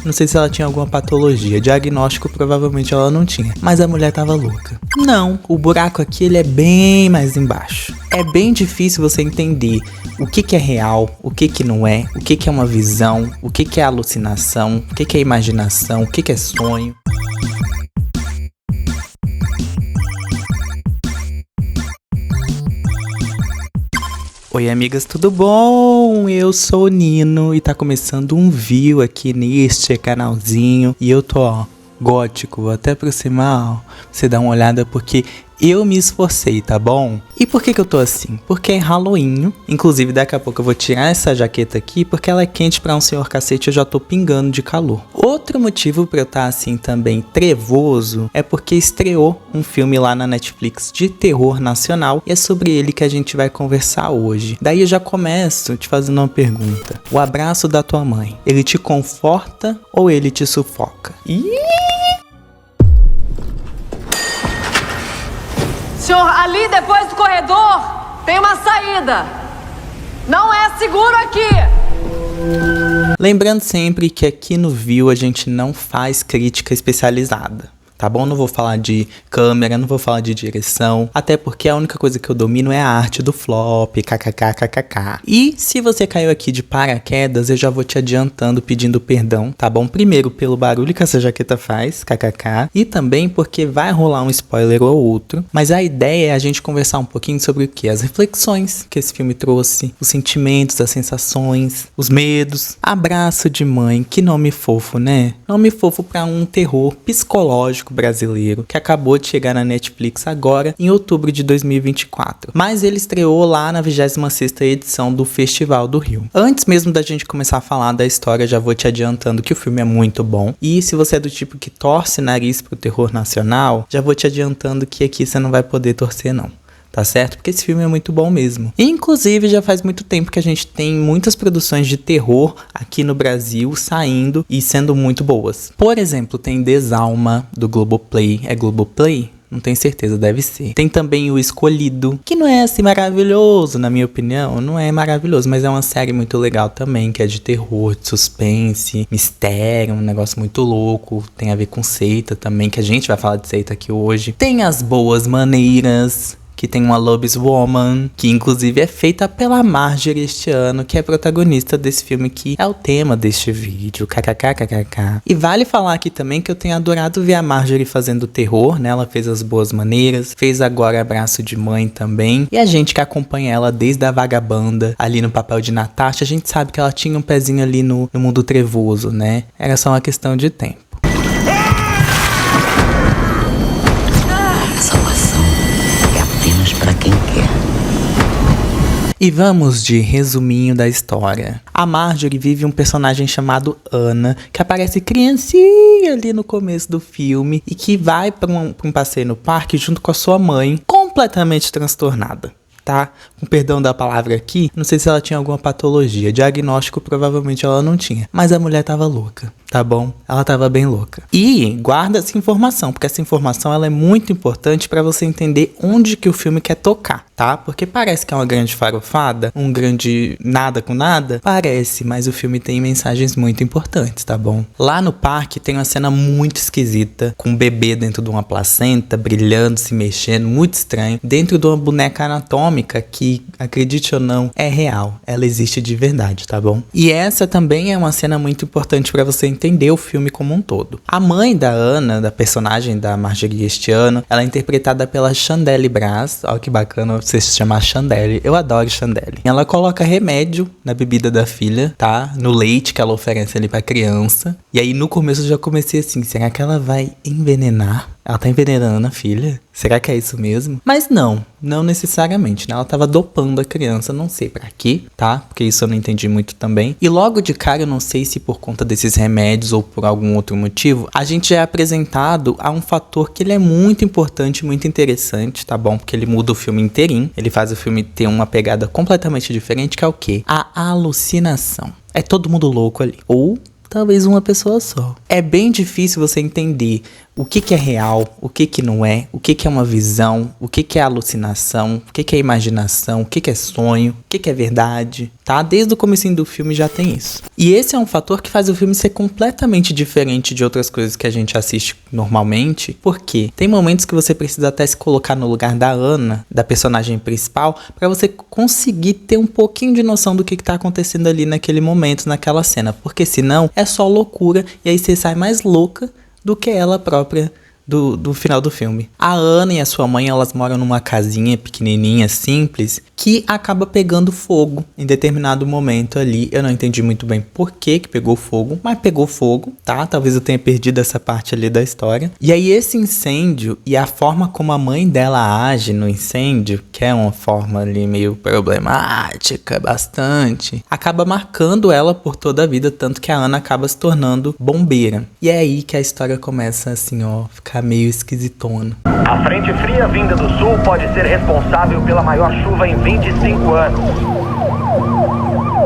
Não sei se ela tinha alguma patologia, diagnóstico provavelmente ela não tinha, mas a mulher tava louca. Não, o buraco aqui ele é bem mais embaixo. É bem difícil você entender o que é real, o que não é, o que é uma visão, o que é alucinação, o que é imaginação, o que é sonho. Oi amigas, tudo bom? Eu sou o Nino e tá começando um view aqui neste canalzinho. E eu tô, gótico, vou até aproximar, pra você dar uma olhada porque eu me esforcei, tá bom? E por que eu tô assim? Porque é Halloween. Inclusive daqui a pouco eu vou tirar essa jaqueta aqui porque ela é quente pra um senhor cacete, eu já tô pingando de calor. Outro motivo pra eu estar assim também trevoso é porque estreou um filme lá na Netflix de terror nacional e é sobre ele que a gente vai conversar hoje. Daí eu já começo te fazendo uma pergunta. O abraço da tua mãe, ele te conforta ou ele te sufoca? Senhor, ali depois do corredor tem uma saída. Não é seguro aqui. Lembrando sempre que aqui no View a gente não faz crítica especializada. Tá bom? Não vou falar de câmera, não vou falar de direção. Até porque a única coisa que eu domino é a arte do flop, kkkkkk. E se você caiu aqui de paraquedas, eu já vou te adiantando pedindo perdão, tá bom? Primeiro pelo barulho que essa jaqueta faz, kkk. E também porque vai rolar um spoiler ou outro. Mas a ideia é a gente conversar um pouquinho sobre o que? As reflexões que esse filme trouxe, os sentimentos, as sensações, os medos. Abraço de mãe, que nome fofo, né? Nome fofo pra um terror psicológico brasileiro que acabou de chegar na Netflix agora em outubro de 2024, mas ele estreou lá na 26ª edição do Festival do Rio. Antes mesmo da gente começar a falar da história, já vou te adiantando que o filme é muito bom, e se você é do tipo que torce nariz pro terror nacional, já vou te adiantando que aqui você não vai poder torcer não. Tá certo? Porque esse filme é muito bom mesmo. Inclusive, já faz muito tempo que a gente tem muitas produções de terror aqui no Brasil saindo e sendo muito boas. Por exemplo, tem Desalma, do Globoplay. É Globoplay? Não tenho certeza, deve ser. Tem também O Escolhido, que não é assim maravilhoso, na minha opinião. Não é maravilhoso, mas é uma série muito legal também, que é de terror, de suspense, mistério, um negócio muito louco. Tem a ver com seita também, que a gente vai falar de seita aqui hoje. Tem As Boas Maneiras, que tem uma Lobiswoman, que inclusive é feita pela Marjorie este ano, que é protagonista desse filme, que é o tema deste vídeo, kkkkkk. E vale falar aqui também que eu tenho adorado ver a Marjorie fazendo terror, né? Ela fez As Boas Maneiras, fez agora Abraço de Mãe também, e a gente que acompanha ela desde a Vagabanda, ali no papel de Natasha, a gente sabe que ela tinha um pezinho ali no mundo trevoso, né? Era só uma questão de tempo. Para quem quer. E vamos de resuminho da história. A Marjorie vive um personagem chamado Ana, que aparece criancinha ali no começo do filme e que vai para um passeio no parque junto com a sua mãe, completamente transtornada. Tá? Com perdão da palavra aqui, não sei se ela tinha alguma patologia, diagnóstico provavelmente ela não tinha, mas a mulher tava louca, tá bom? Ela tava bem louca. E guarda essa informação, porque essa informação ela é muito importante pra você entender onde que o filme quer tocar, tá? Porque parece que é uma grande farofada, um grande nada com nada, parece, mas o filme tem mensagens muito importantes, tá bom? Lá no parque tem uma cena muito esquisita, com um bebê dentro de uma placenta, brilhando, se mexendo, muito estranho, dentro de uma boneca anatômica que, acredite ou não, é real. Ela existe de verdade, tá bom? E essa também é uma cena muito importante pra você entender o filme como um todo. A mãe da Ana, da personagem da Marjorie este ano, ela é interpretada pela Chandelle Braz. Olha que bacana você se chamar Chandelle. Eu adoro Chandelle. Ela coloca remédio na bebida da filha, tá? No leite que ela oferece ali pra criança. E aí no começo eu já comecei assim, será que ela vai envenenar? Ela tá envenenando a filha? Será que é isso mesmo? Mas não necessariamente, né? Ela tava dopando a criança, não sei pra quê, tá? Porque isso eu não entendi muito também. E logo de cara, eu não sei se por conta desses remédios ou por algum outro motivo, a gente é apresentado a um fator que ele é muito importante, muito interessante, tá bom? Porque ele muda o filme inteirinho, ele faz o filme ter uma pegada completamente diferente, que é o quê? A alucinação. É todo mundo louco ali. Ou talvez uma pessoa só. É bem difícil você entender o que é real, o que não é, o que é uma visão, o que é alucinação, o que é imaginação, o que é sonho, o que é verdade. tá? Desde o comecinho do filme já tem isso. E esse é um fator que faz o filme ser completamente diferente de outras coisas que a gente assiste normalmente, porque tem momentos que você precisa até se colocar no lugar da Ana, da personagem principal, pra você conseguir ter um pouquinho de noção do que tá acontecendo ali naquele momento, naquela cena, porque senão é só loucura e aí você sai mais louca do que ela própria do final do filme. A Ana e a sua mãe, elas moram numa casinha pequenininha, simples, que acaba pegando fogo em determinado momento ali. Eu não entendi muito bem por que pegou fogo, mas pegou fogo, tá? Talvez eu tenha perdido essa parte ali da história. E aí esse incêndio e a forma como a mãe dela age no incêndio, que é uma forma ali meio problemática, bastante, acaba marcando ela por toda a vida, tanto que a Ana acaba se tornando bombeira. E é aí que a história começa assim, ó, ficar meio esquisitona. A frente fria vinda do sul pode ser responsável pela maior chuva em 25 anos.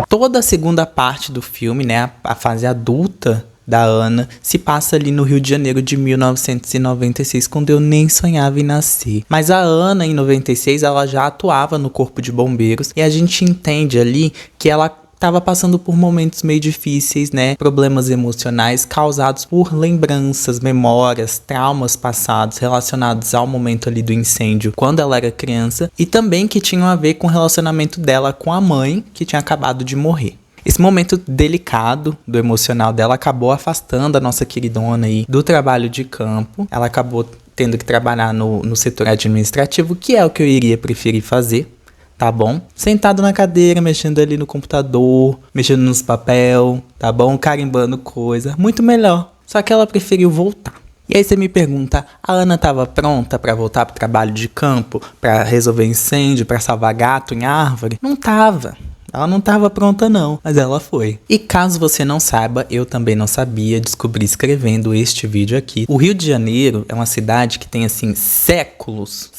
Toda a segunda parte do filme, né, a fase adulta da Ana, se passa ali no Rio de Janeiro de 1996, quando eu nem sonhava em nascer. Mas a Ana, em 96, ela já atuava no Corpo de Bombeiros, e a gente entende ali que ela estava passando por momentos meio difíceis, né? Problemas emocionais causados por lembranças, memórias, traumas passados relacionados ao momento ali do incêndio, quando ela era criança, e também que tinham a ver com o relacionamento dela com a mãe, que tinha acabado de morrer. Esse momento delicado do emocional dela acabou afastando a nossa queridona aí do trabalho de campo. Ela acabou tendo que trabalhar no setor administrativo, que é o que eu iria preferir fazer. Tá bom? Sentado na cadeira, mexendo ali no computador, mexendo nos papel, tá bom? Carimbando coisa. Muito melhor. Só que ela preferiu voltar. E aí você me pergunta, a Ana tava pronta pra voltar pro trabalho de campo, pra resolver incêndio, pra salvar gato em árvore? Não tava. Ela não estava pronta não, mas ela foi. E caso você não saiba, eu também não sabia, descobri escrevendo este vídeo aqui. O Rio de Janeiro é uma cidade que tem assim séculos,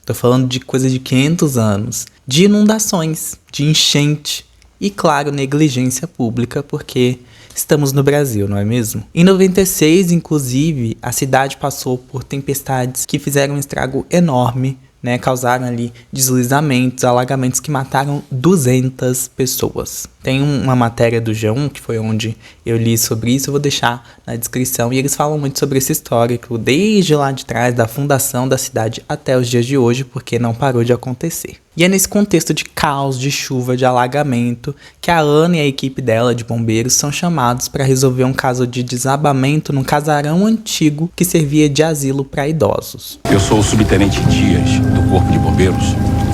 tô falando de coisa de 500 anos, de inundações, de enchente e claro, negligência pública, porque estamos no Brasil, não é mesmo? Em 96, inclusive, a cidade passou por tempestades que fizeram um estrago enorme, né, causaram ali deslizamentos, alagamentos que mataram 200 pessoas. Tem uma matéria do G1, que foi onde eu li sobre isso, eu vou deixar na descrição, e eles falam muito sobre esse histórico, desde lá de trás, da fundação da cidade até os dias de hoje, porque não parou de acontecer. E é nesse contexto de caos, de chuva, de alagamento, que a Ana e a equipe dela de bombeiros são chamados para resolver um caso de desabamento num casarão antigo que servia de asilo para idosos. Eu sou o subtenente Dias, do Corpo de Bombeiros.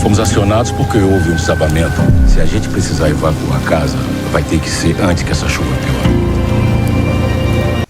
Fomos acionados porque houve um desabamento. Se a gente precisar evacuar a casa, vai ter que ser antes que essa chuva piore.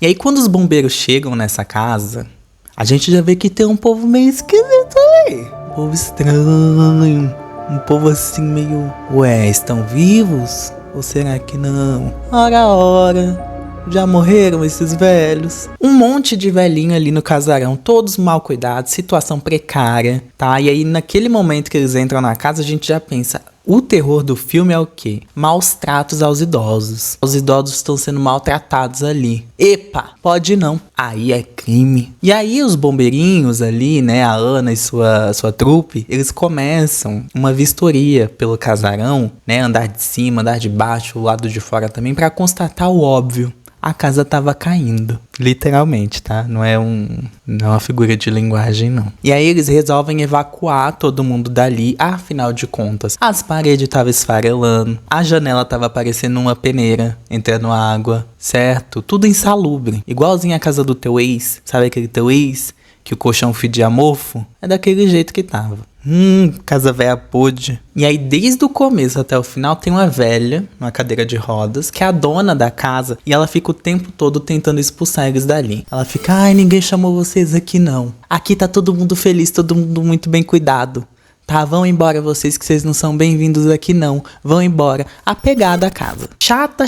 E aí quando os bombeiros chegam nessa casa, a gente já vê que tem um povo meio esquisito ali. Um povo estranho. Um povo assim meio... Ué, estão vivos? Ou será que não? Ora. Já morreram esses velhos? Um monte de velhinho ali no casarão, todos mal cuidados, situação precária, tá? E aí naquele momento que eles entram na casa, a gente já pensa... O terror do filme é o quê? Maus tratos aos idosos. Os idosos estão sendo maltratados ali. Epa, pode não. Aí é crime. E aí os bombeirinhos ali, né, a Ana e sua trupe, eles começam uma vistoria pelo casarão, né, andar de cima, andar de baixo, o lado de fora também, pra constatar o óbvio. A casa tava caindo. Literalmente, tá? Não é uma figura de linguagem, não. E aí eles resolvem evacuar todo mundo dali. Afinal de contas, as paredes estavam esfarelando. A janela tava parecendo uma peneira, entrando água, certo? Tudo insalubre. Igualzinho a casa do teu ex. Sabe aquele teu ex? Que o colchão fedia mofo? É daquele jeito que tava. Casa velha podre. E aí, desde o começo até o final, tem uma velha, numa cadeira de rodas, que é a dona da casa, e ela fica o tempo todo tentando expulsar eles dali. Ela fica, ai, ninguém chamou vocês aqui não. Aqui tá todo mundo feliz, todo mundo muito bem cuidado. Tá, vão embora vocês, que vocês não são bem-vindos aqui não. Vão embora. Apegada à casa. Chata,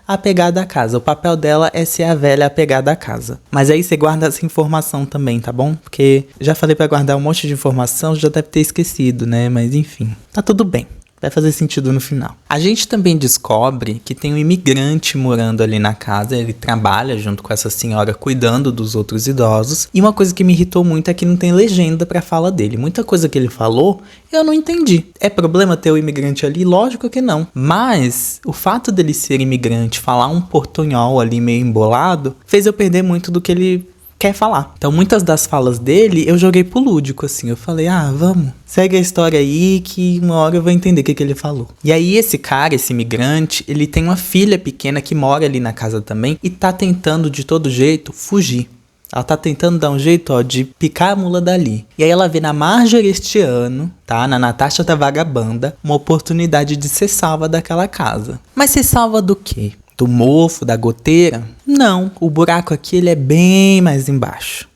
apegada à casa. O papel dela é ser a velha apegada à casa. Mas aí você guarda essa informação também, tá bom? Porque já falei pra guardar um monte de informação, já deve ter esquecido, né? Mas enfim, tá tudo bem. Vai fazer sentido no final. A gente também descobre que tem um imigrante morando ali na casa. Ele trabalha junto com essa senhora cuidando dos outros idosos. E uma coisa que me irritou muito é que não tem legenda pra fala dele. Muita coisa que ele falou, eu não entendi. É problema ter o imigrante ali? Lógico que não. Mas o fato dele ser imigrante, falar um portunhol ali meio embolado, fez eu perder muito do que ele quer falar. Então muitas das falas dele eu joguei pro lúdico, assim. Eu falei, vamos, segue a história aí que uma hora eu vou entender o que ele falou. E aí esse cara, esse imigrante, ele tem uma filha pequena que mora ali na casa também e tá tentando de todo jeito fugir. Ela tá tentando dar um jeito, de picar a mula dali. E aí ela vê na Marjorie este ano, tá? Na Natasha da Vagabanda, uma oportunidade de ser salva daquela casa. Mas ser salva do quê? Do mofo, da goteira? Não, o buraco aqui ele é bem mais embaixo.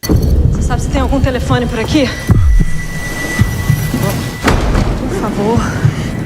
Você sabe se tem algum telefone por aqui? Por favor,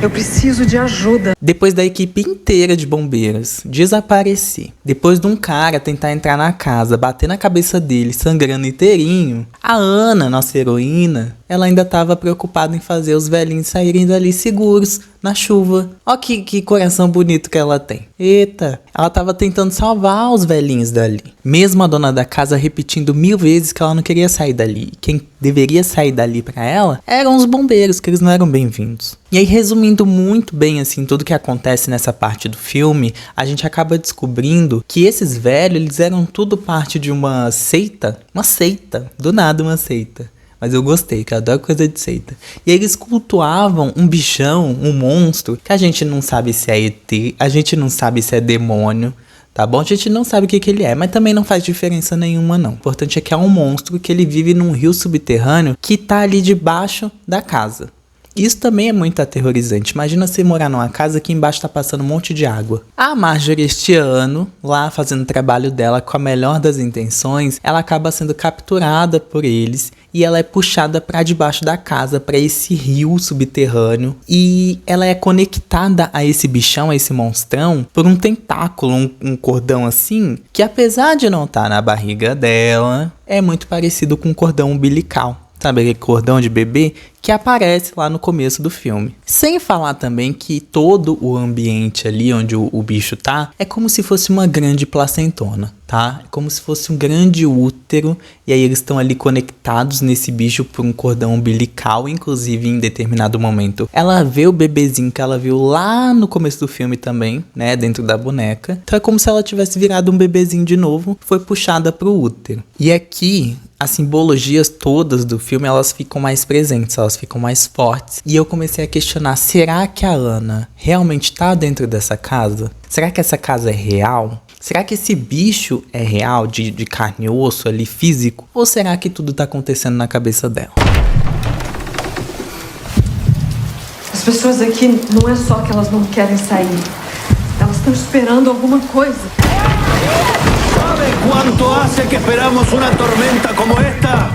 eu preciso de ajuda. Depois da equipe inteira de bombeiros desaparecer, depois de um cara tentar entrar na casa, bater na cabeça dele, sangrando inteirinho, a Ana, nossa heroína, ela ainda estava preocupada em fazer os velhinhos saírem dali seguros, na chuva. Ó que coração bonito que ela tem. Eita, ela tava tentando salvar os velhinhos dali. Mesmo a dona da casa repetindo 1000 vezes que ela não queria sair dali. Quem deveria sair dali pra ela eram os bombeiros, que eles não eram bem-vindos. E aí, resumindo muito bem, assim, tudo que acontece nessa parte do filme, a gente acaba descobrindo que esses velhos, eles eram tudo parte de uma seita. Uma seita. Do nada uma seita. Mas eu gostei, que eu adoro coisa de seita. E eles cultuavam um bichão, um monstro, que a gente não sabe se é ET, a gente não sabe se é demônio, tá bom? A gente não sabe o que ele é, mas também não faz diferença nenhuma, não. O importante é que é um monstro que ele vive num rio subterrâneo que tá ali debaixo da casa. Isso também é muito aterrorizante. Imagina você morar numa casa que embaixo tá passando um monte de água. A Marjorie, este ano, lá fazendo o trabalho dela com a melhor das intenções, ela acaba sendo capturada por eles e ela é puxada pra debaixo da casa, pra esse rio subterrâneo. E ela é conectada a esse bichão, a esse monstrão, por um tentáculo, um cordão assim, que apesar de não estar na barriga dela, é muito parecido com um cordão umbilical. Sabe aquele cordão de bebê que aparece lá no começo do filme. Sem falar também que todo o ambiente ali onde o bicho tá é como se fosse uma grande placentona, tá? É como se fosse um grande útero e aí eles estão ali conectados nesse bicho por um cordão umbilical. Inclusive, em determinado momento, ela vê o bebezinho que ela viu lá no começo do filme também, né? Dentro da boneca. Então é como se ela tivesse virado um bebezinho de novo, foi puxada pro útero. E aqui, as simbologias todas do filme, elas ficam mais presentes, elas ficam mais fortes. E eu comecei a questionar, será que a Ana realmente tá dentro dessa casa? Será que essa casa é real? Será que esse bicho é real, de carne e osso ali, físico? Ou será que tudo tá acontecendo na cabeça dela? As pessoas aqui não é só que elas não querem sair. Elas estão esperando alguma coisa. ¿Sabe cuánto hace que esperamos una tormenta como esta?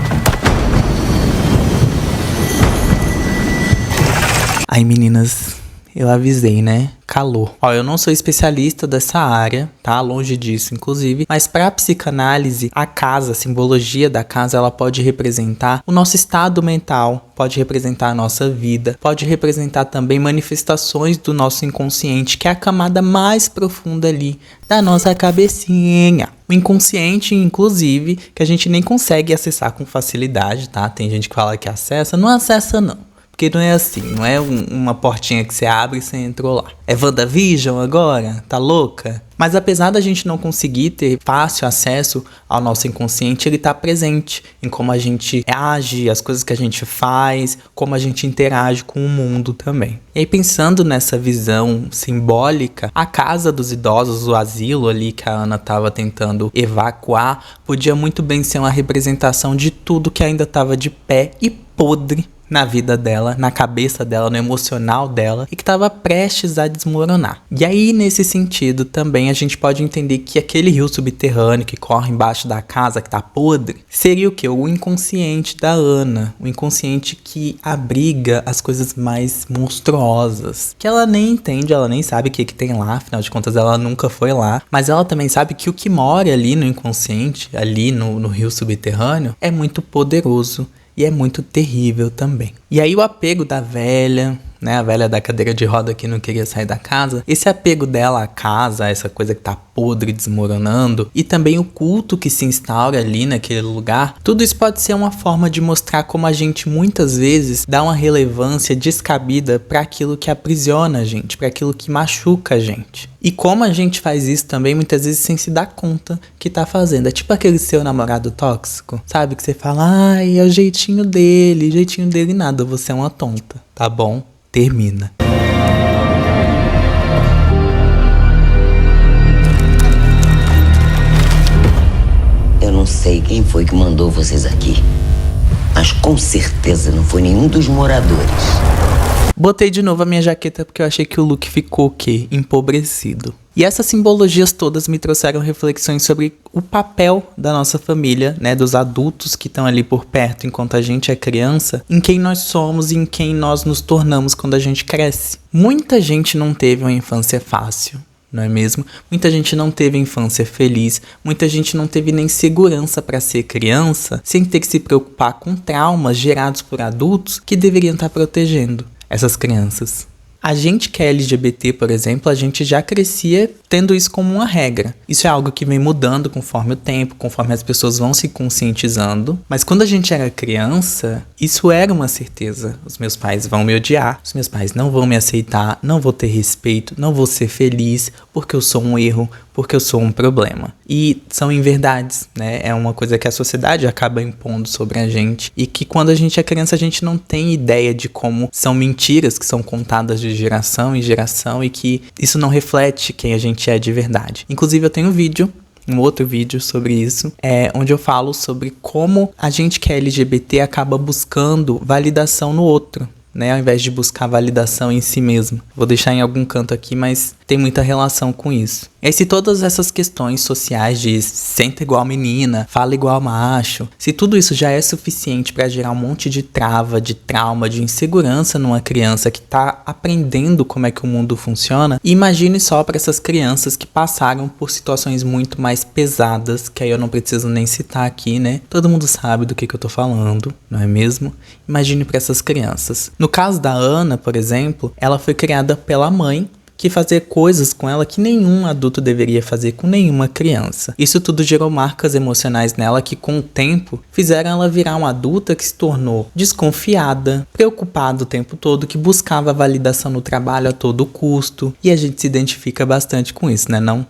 Ai, meninas, eu avisei, né? Calor. Ó, eu não sou especialista dessa área, tá? Longe disso, inclusive. Mas pra psicanálise, a casa, a simbologia da casa, ela pode representar o nosso estado mental, pode representar a nossa vida, pode representar também manifestações do nosso inconsciente, que é a camada mais profunda ali da nossa cabecinha. O inconsciente, inclusive, que a gente nem consegue acessar com facilidade, tá? Tem gente que fala que acessa, não acessa não. Porque não é assim, não é uma portinha que você abre e você entrou lá. É WandaVision agora? Tá louca? Mas apesar da gente não conseguir ter fácil acesso ao nosso inconsciente, ele tá presente em como a gente age, as coisas que a gente faz, como a gente interage com o mundo também. E aí, pensando nessa visão simbólica, a casa dos idosos, o asilo ali que a Ana tava tentando evacuar, podia muito bem ser uma representação de tudo que ainda tava de pé e podre na vida dela, na cabeça dela, no emocional dela, e que estava prestes a desmoronar. E aí, nesse sentido, também a gente pode entender que aquele rio subterrâneo que corre embaixo da casa, que tá podre, seria o quê? O inconsciente da Ana, o inconsciente que abriga as coisas mais monstruosas, que ela nem entende, ela nem sabe o que tem lá, afinal de contas ela nunca foi lá, mas ela também sabe que o que mora ali no inconsciente, ali no rio subterrâneo, é muito poderoso. E é muito terrível também. E aí o apego da velha, né, a velha da cadeira de roda que não queria sair da casa, esse apego dela à casa, essa coisa que tá podre, desmoronando, e também o culto que se instaura ali naquele lugar, tudo isso pode ser uma forma de mostrar como a gente muitas vezes dá uma relevância descabida para aquilo que aprisiona a gente, para aquilo que machuca a gente. E como a gente faz isso também muitas vezes sem se dar conta que tá fazendo. É tipo aquele seu namorado tóxico, sabe? Que você fala, ai, é o jeitinho dele nada, você é uma tonta, tá bom? Termina. Eu não sei quem foi que mandou vocês aqui, mas com certeza não foi nenhum dos moradores. Botei de novo a minha jaqueta porque eu achei que o look ficou o quê? Empobrecido. E essas simbologias todas me trouxeram reflexões sobre o papel da nossa família, né, dos adultos que estão ali por perto enquanto a gente é criança, em quem nós somos e em quem nós nos tornamos quando a gente cresce. Muita gente não teve uma infância fácil, não é mesmo? Muita gente não teve infância feliz, muita gente não teve nem segurança para ser criança, sem ter que se preocupar com traumas gerados por adultos que deveriam estar protegendo essas crianças. A gente que é LGBT, por exemplo, a gente já crescia tendo isso como uma regra. Isso é algo que vem mudando conforme o tempo, conforme as pessoas vão se conscientizando. Mas quando a gente era criança, isso era uma certeza. Os meus pais vão me odiar, os meus pais não vão me aceitar, não vou ter respeito, não vou ser feliz, porque eu sou um erro, porque eu sou um problema. E são inverdades, né? É uma coisa que a sociedade acaba impondo sobre a gente. E que quando a gente é criança, a gente não tem ideia de como são mentiras que são contadas de geração em geração e que isso não reflete quem a gente é de verdade. Inclusive, eu tenho um outro vídeo sobre isso, onde eu falo sobre como a gente que é LGBT acaba buscando validação no outro, né, ao invés de buscar validação em si mesmo. Vou deixar em algum canto aqui, mas tem muita relação com isso. E aí, se todas essas questões sociais de senta igual menina, fala igual macho, se tudo isso já é suficiente para gerar um monte de trava, de trauma, de insegurança numa criança que tá aprendendo como é que o mundo funciona, imagine só para essas crianças que passaram por situações muito mais pesadas, que aí eu não preciso nem citar aqui, né? Todo mundo sabe do que eu tô falando, não é mesmo? Imagine para essas crianças. No caso da Ana, por exemplo, ela foi criada pela mãe, que fazia coisas com ela que nenhum adulto deveria fazer com nenhuma criança. Isso tudo gerou marcas emocionais nela que, com o tempo, fizeram ela virar uma adulta que se tornou desconfiada, preocupada o tempo todo, que buscava validação no trabalho a todo custo. E a gente se identifica bastante com isso, né não?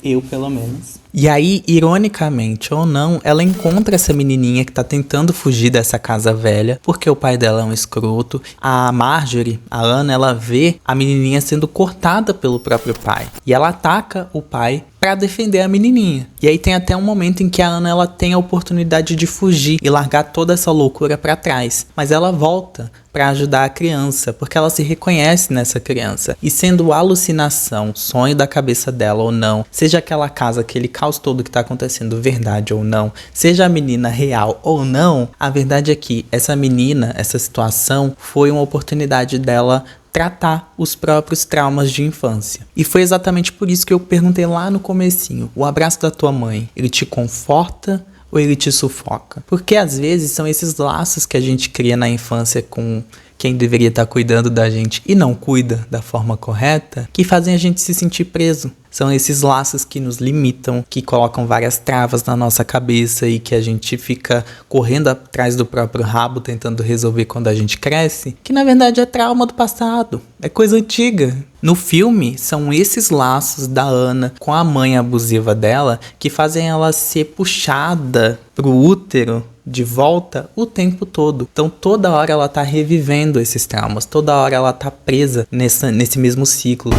Eu, pelo menos. E aí, ironicamente ou não, ela encontra essa menininha que tá tentando fugir dessa casa velha, porque o pai dela é um escroto. A Marjorie, a Ana, ela vê a menininha sendo cortada pelo próprio pai. E ela ataca o pai pra defender a menininha. E aí tem até um momento em que a Ana, ela tem a oportunidade de fugir e largar toda essa loucura pra trás. Mas ela volta pra ajudar a criança, porque ela se reconhece nessa criança. E sendo alucinação, sonho da cabeça dela ou não, seja aquela casa, aquele caos todo que tá acontecendo verdade ou não, seja a menina real ou não, a verdade é que essa menina, essa situação, foi uma oportunidade dela tratar os próprios traumas de infância. E foi exatamente por isso que eu perguntei lá no comecinho, o abraço da tua mãe, ele te conforta ou ele te sufoca? Porque às vezes são esses laços que a gente cria na infância com quem deveria estar cuidando da gente e não cuida da forma correta, que fazem a gente se sentir preso. São esses laços que nos limitam, que colocam várias travas na nossa cabeça e que a gente fica correndo atrás do próprio rabo tentando resolver quando a gente cresce, que na verdade é trauma do passado, é coisa antiga. No filme, são esses laços da Ana com a mãe abusiva dela que fazem ela ser puxada pro útero de volta o tempo todo. Então toda hora ela tá revivendo esses traumas, toda hora ela tá presa nesse mesmo ciclo.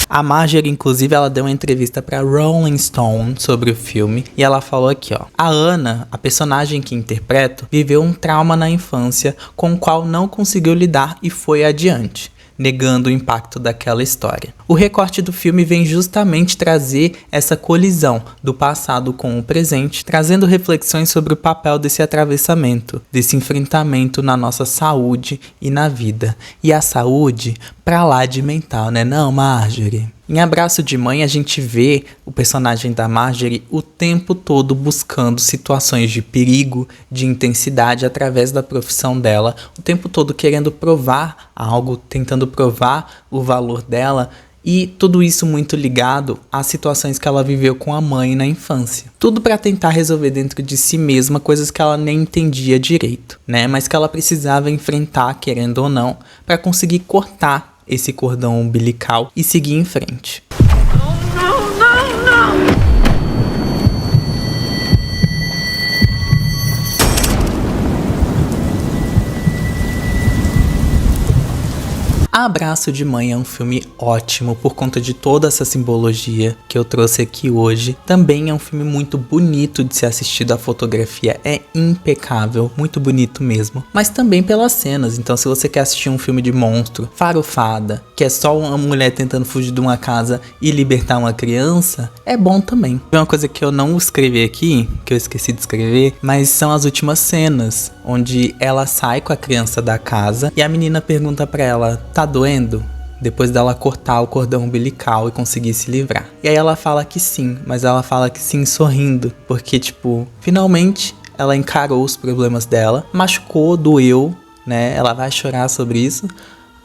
A Marjorie, inclusive, ela deu uma entrevista pra Rolling Stone sobre o filme e ela falou aqui, ó: a Ana, a personagem que interpreto, viveu um trauma na infância com o qual não conseguiu lidar e foi adiante, negando o impacto daquela história. O recorte do filme vem justamente trazer essa colisão do passado com o presente, trazendo reflexões sobre o papel desse atravessamento, desse enfrentamento na nossa saúde e na vida. E a saúde pra lá de mental, né não, Marjorie? Em Abraço de Mãe, a gente vê o personagem da Marjorie o tempo todo buscando situações de perigo, de intensidade através da profissão dela, o tempo todo querendo provar algo, tentando provar o valor dela, e tudo isso muito ligado às situações que ela viveu com a mãe na infância. Tudo para tentar resolver dentro de si mesma coisas que ela nem entendia direito, né? Mas que ela precisava enfrentar, querendo ou não, para conseguir cortar esse cordão umbilical e seguir em frente. Abraço de Mãe é um filme ótimo por conta de toda essa simbologia que eu trouxe aqui hoje. Também é um filme muito bonito de ser assistido, a fotografia é impecável, muito bonito mesmo. Mas também pelas cenas, então se você quer assistir um filme de monstro, farofada, que é só uma mulher tentando fugir de uma casa e libertar uma criança, é bom também. Uma coisa que eu não escrevi aqui, que eu esqueci de escrever, mas são as últimas cenas, onde ela sai com a criança da casa e a menina pergunta pra ela, tá doendo? Depois dela cortar o cordão umbilical e conseguir se livrar. E aí ela fala que sim, mas ela fala que sim sorrindo, porque tipo, finalmente ela encarou os problemas dela, machucou, doeu, né? Ela vai chorar sobre isso,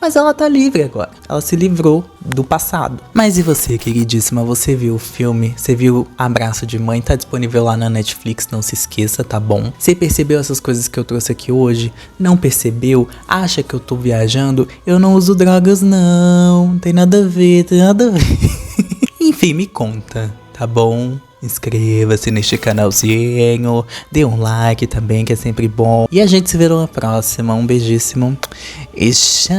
mas ela tá livre agora. Ela se livrou do passado. Mas e você, queridíssima? Você viu o filme? Você viu Abraço de Mãe? Tá disponível lá na Netflix, não se esqueça, tá bom? Você percebeu essas coisas que eu trouxe aqui hoje? Não percebeu? Acha que eu tô viajando? Eu não uso drogas, não. Tem nada a ver, tem nada a ver. Enfim, me conta, tá bom? Inscreva-se neste canalzinho, dê um like também, que é sempre bom. E a gente se vê numa próxima. Um beijíssimo e tchau!